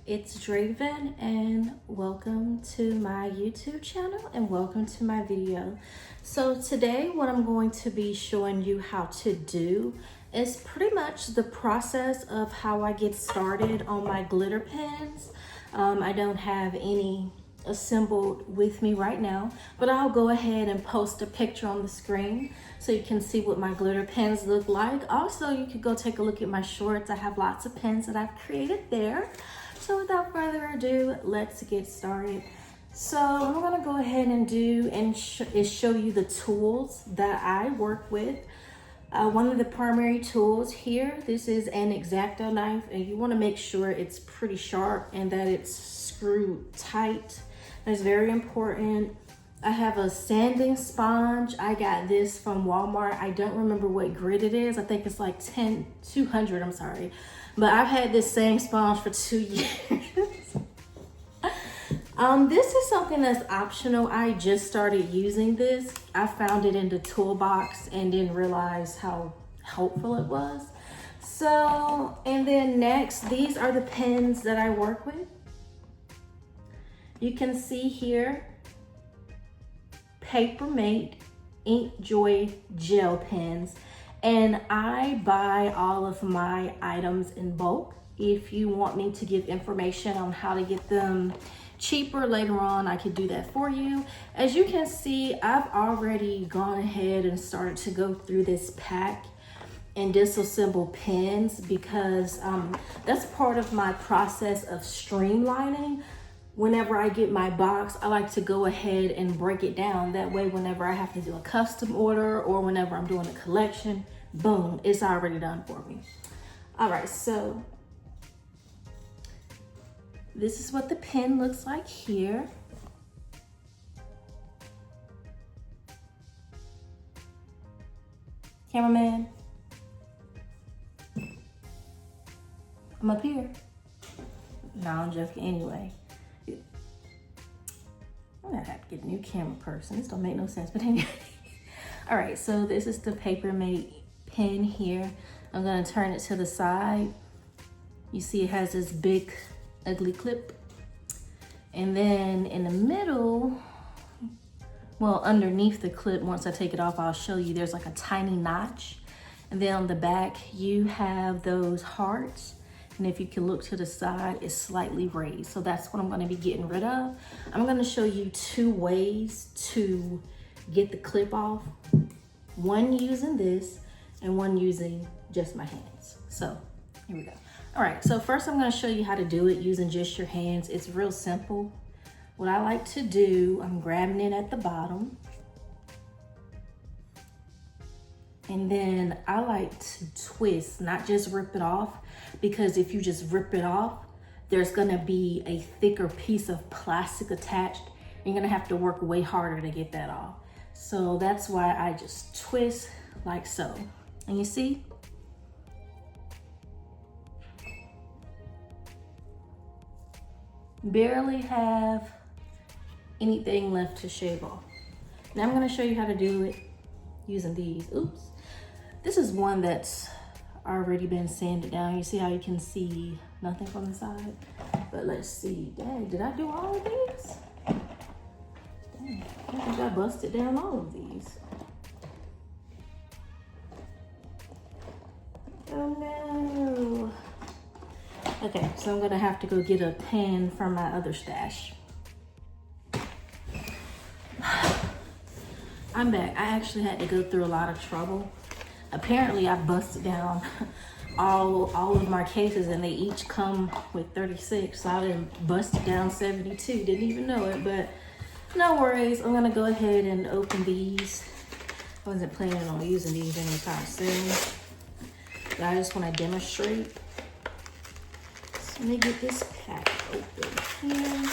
It's Draven and welcome to my YouTube channel and welcome to my video. So today what I'm going to be showing you how to do is pretty much the process of how I get started on my glitter pens. I don't have any assembled with me right now, but I'll go ahead and post a picture on the screen so you can see what my glitter pens look like. Also, you could go take a look at my shorts. I have lots of pens that I've created there. So without further ado, let's get started. So I'm gonna go ahead and show you the tools that I work with. One of the primary tools here, this is an X-Acto knife, and you wanna make sure it's pretty sharp and that it's screwed tight. That's very important. I have a sanding sponge. I got this from Walmart. I don't remember what grit it is. I think it's like 200, I'm sorry. But I've had this same sponge for 2 years. This is something that's optional. I just started using this. I found it in the toolbox and didn't realize how helpful it was. So, and then next, these are the pens that I work with. You can see here, Papermate Inkjoy gel pens. And I buy all of my items in bulk. If you want me to give information on how to get them cheaper later on, I could do that for you. As you can see, I've already gone ahead and started to go through this pack and disassemble pens because that's part of my process of streamlining. Whenever I get my box, I like to go ahead and break it down. That way, whenever I have to do a custom order or whenever I'm doing a collection, boom, it's already done for me. All right, so this is what the pen looks like here. Cameraman, I'm up here. No, I'm joking anyway. I'm gonna have to get a new camera person. This don't make no sense, but anyway. All right, so this is the Papermate pen here. I'm gonna turn it to the side. You see it has this big, ugly clip. And then in the middle, well, underneath the clip, once I take it off, I'll show you, there's like a tiny notch. And then on the back, you have those hearts. And if you can look to the side, it's slightly raised. So that's what I'm gonna be getting rid of. I'm gonna show you 2 ways to get the clip off. One using this and one using just my hands. So here we go. All right, so first I'm gonna show you how to do it using just your hands. It's real simple. What I like to do, I'm grabbing it at the bottom. And then I like to twist, not just rip it off, because if you just rip it off, there's gonna be a thicker piece of plastic attached. You're gonna have to work way harder to get that off. So that's why I just twist like so. And you see? Barely have anything left to shave off. Now I'm gonna show you how to do it using these. Oops. This is one that's already been sanded down. You see how you can see nothing from the side? But let's see. Dang, did I do all of these? Dang, I think I busted down all of these. Oh no. Okay, so I'm gonna have to go get a pen from my other stash. I'm back. I actually had to go through a lot of trouble. Apparently I busted down all of my cases and they each come with 36. So I didn't busted down 72, didn't even know it, but no worries. I'm gonna go ahead and open these. I wasn't planning on using these anytime soon, but I just wanna demonstrate. So let me get this pack open here.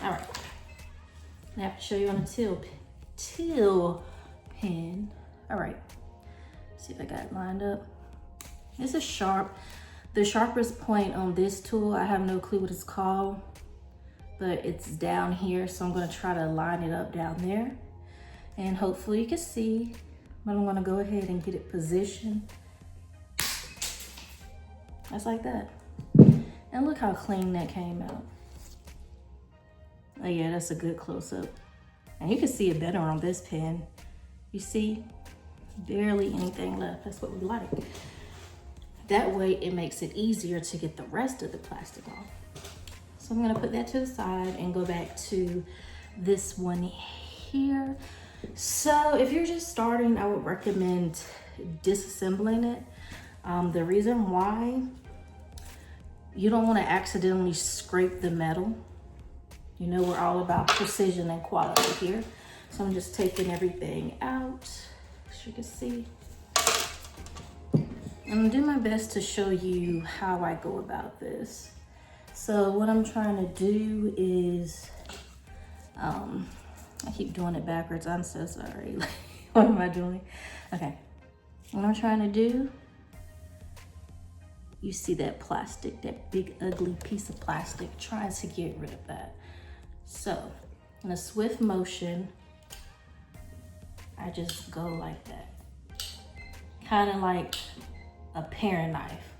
All right, I have to show you on a teal pen. All right, see if I got it lined up. This is sharp. The sharpest point on this tool, I have no clue what it's called, but it's down here. So I'm gonna try to line it up down there and hopefully you can see, but I'm gonna go ahead and get it positioned. That's like that. And look how clean that came out. Oh yeah, that's a good close-up. And you can see it better on this pen. You see, barely anything left. That's what we like. That way it makes it easier to get the rest of the plastic off. So I'm gonna put that to the side and go back to this one here. So if you're just starting, I would recommend disassembling it. The reason why, you don't want to accidentally scrape the metal. You know, we're all about precision and quality here. So I'm just taking everything out, as you can see. I'm gonna do my best to show you how I go about this. So what I'm trying to do is, I keep doing it backwards. I'm so sorry. What am I doing? Okay. What I'm trying to do, you see that plastic, that big ugly piece of plastic, trying to get rid of that. So in a swift motion, I just go like that. Kind of like a paring knife.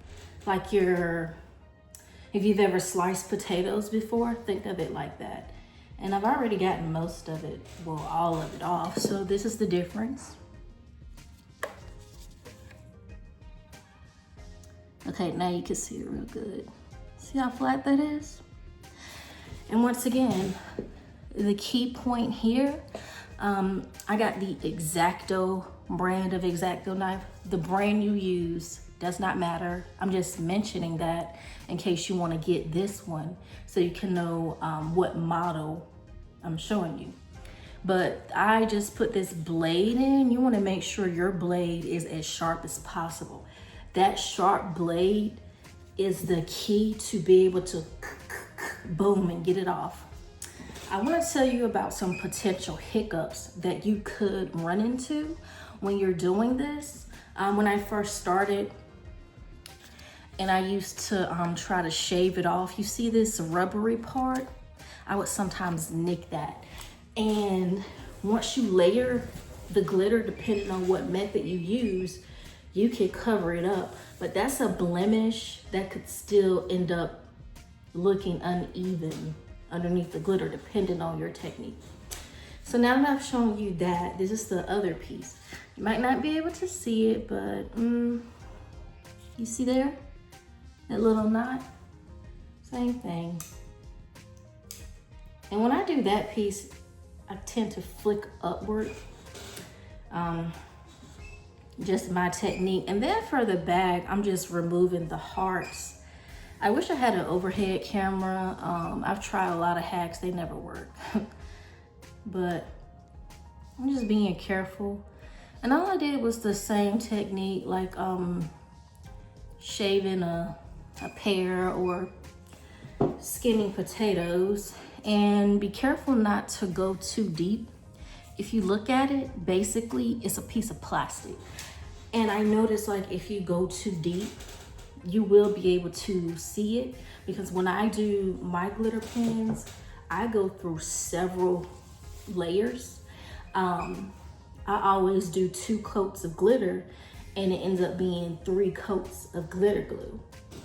Like if you've ever sliced potatoes before, think of it like that. And I've already gotten most of it, well, all of it off. So this is the difference. Okay, now you can see it real good. See how flat that is? And once again, the key point here, I got the X-Acto brand of X-Acto knife. The brand you use does not matter. I'm just mentioning that in case you want to get this one so you can know what model I'm showing you. But I just put this blade in. You want to make sure your blade is as sharp as possible. That sharp blade is the key to be able to boom and get it off. I want to tell you about some potential hiccups that you could run into when you're doing this. When I first started and I used to try to shave it off, you see this rubbery part? I would sometimes nick that. And once you layer the glitter, depending on what method you use, you can cover it up. But that's a blemish that could still end up looking uneven underneath the glitter, depending on your technique. So now that I've shown you that, this is the other piece. You might not be able to see it, but you see there? That little knot? Same thing. And when I do that piece, I tend to flick upward. Just my technique. And then for the bag, I'm just removing the hearts. I wish I had an overhead camera. I've tried a lot of hacks, they never work. But I'm just being careful. And all I did was the same technique, like shaving a pear or skinning potatoes. And be careful not to go too deep. If you look at it, basically it's a piece of plastic. And I noticed, like, if you go too deep, you will be able to see it, because when I do my glitter pens, I go through several layers. I always do 2 coats of glitter, and it ends up being 3 coats of glitter glue.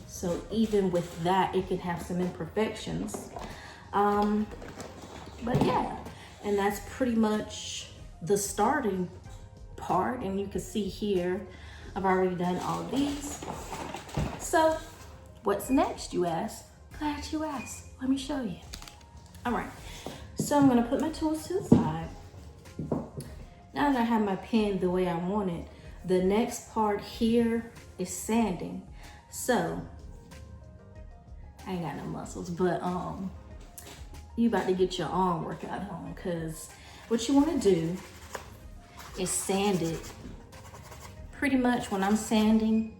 So even with that, it can have some imperfections. But yeah, and that's pretty much the starting part. And you can see here, I've already done all of these. So what's next, you ask? Glad you asked. Let me show you. All right, so I'm gonna put my tools to the side. Now that I have my pen the way I want it, the next part here is sanding. So I ain't got no muscles, but you about to get your arm workout on, because what you want to do is sand it. Pretty much when I'm sanding,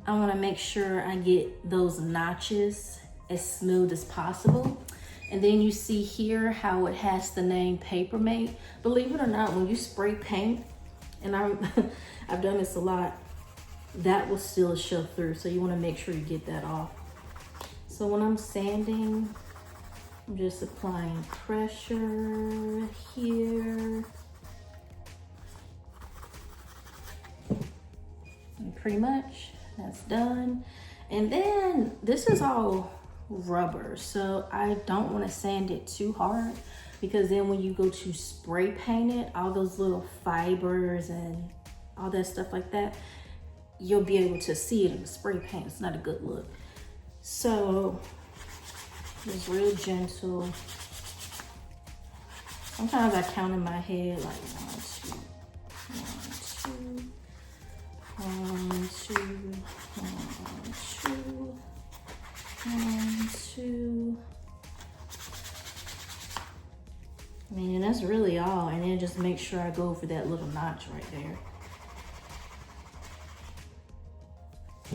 I want to make sure I get those notches as smooth as possible. And then you see here how it has the name Papermate. Believe it or not, when you spray paint, and I've done this a lot, that will still show through. So you want to make sure you get that off. So when I'm sanding, I'm just applying pressure here. And pretty much that's done. And then this is all rubber, so I don't want to sand it too hard, because then when you go to spray paint it, all those little fibers and all that stuff like that, you'll be able to see it in the spray paint. It's not a good look. So it's real gentle. Sometimes I count in my head like 1, 2, 1, 2, 1, 2. I mean, that's really all. And then just make sure I go for that little notch right there.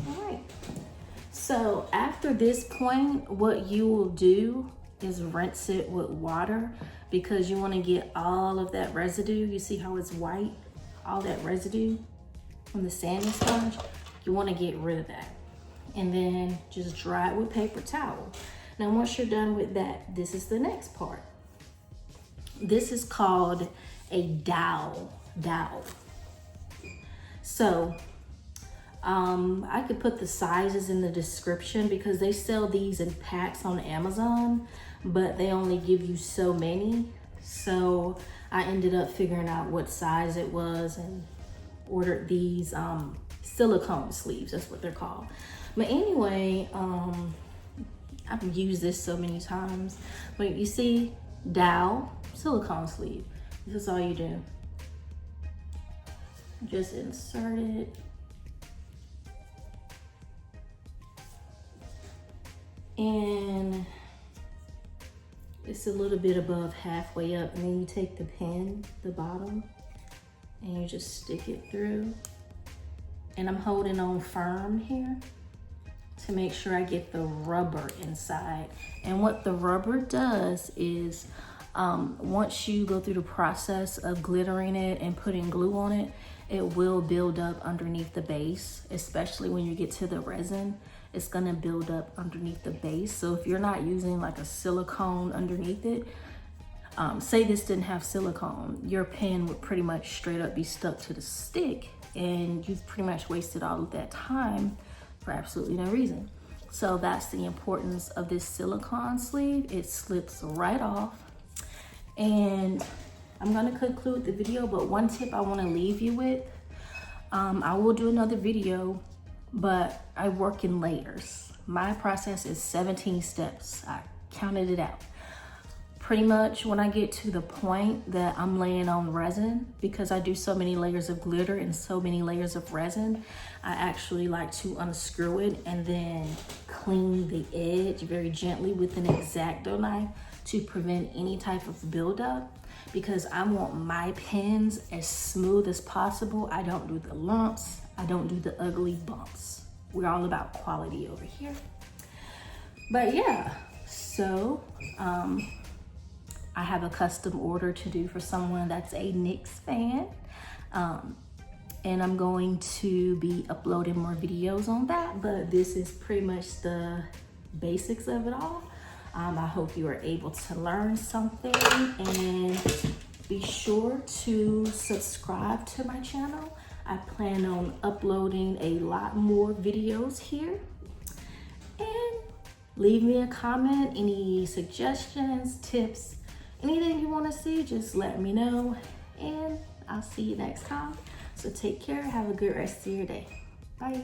All right. So after this point, what you will do is rinse it with water, because you want to get all of that residue. You see how it's white? All that residue from the sanding sponge. You want to get rid of that. And then just dry it with paper towel. Now, once you're done with that, this is the next part. This is called a dowel. So I could put the sizes in the description, because they sell these in packs on Amazon, but they only give you so many. So I ended up figuring out what size it was and ordered these silicone sleeves. That's what they're called. But anyway, I've used this so many times. But you see, dowel, silicone sleeve. This is all you do. Just insert it. And it's a little bit above halfway up, and then you take the pin, the bottom, and you just stick it through. And I'm holding on firm here to make sure I get the rubber inside. And what the rubber does is, once you go through the process of glittering it and putting glue on it, it will build up underneath the base, especially when you get to the resin. It's gonna build up underneath the base. So if you're not using like a silicone underneath it, say this didn't have silicone, your pen would pretty much straight up be stuck to the stick, and you've pretty much wasted all of that time for absolutely no reason. So that's the importance of this silicone sleeve. It slips right off. And I'm gonna conclude the video, but one tip I wanna leave you with, I will do another video, but I work in layers. My process is 17 steps. I counted it out. Pretty much when I get to the point that I'm laying on resin, because I do so many layers of glitter and so many layers of resin, I actually like to unscrew it and then clean the edge very gently with an X-Acto knife to prevent any type of buildup, because I want my pens as smooth as possible. I don't do the lumps. I don't do the ugly bumps. We're all about quality over here. But yeah, so I have a custom order to do for someone that's a NYX fan. And I'm going to be uploading more videos on that, but this is pretty much the basics of it all. I hope you are able to learn something, and be sure to subscribe to my channel. I plan on uploading a lot more videos here. And leave me a comment, any suggestions, tips, anything you want to see, just let me know. And I'll see you next time. So take care, have a good rest of your day. Bye.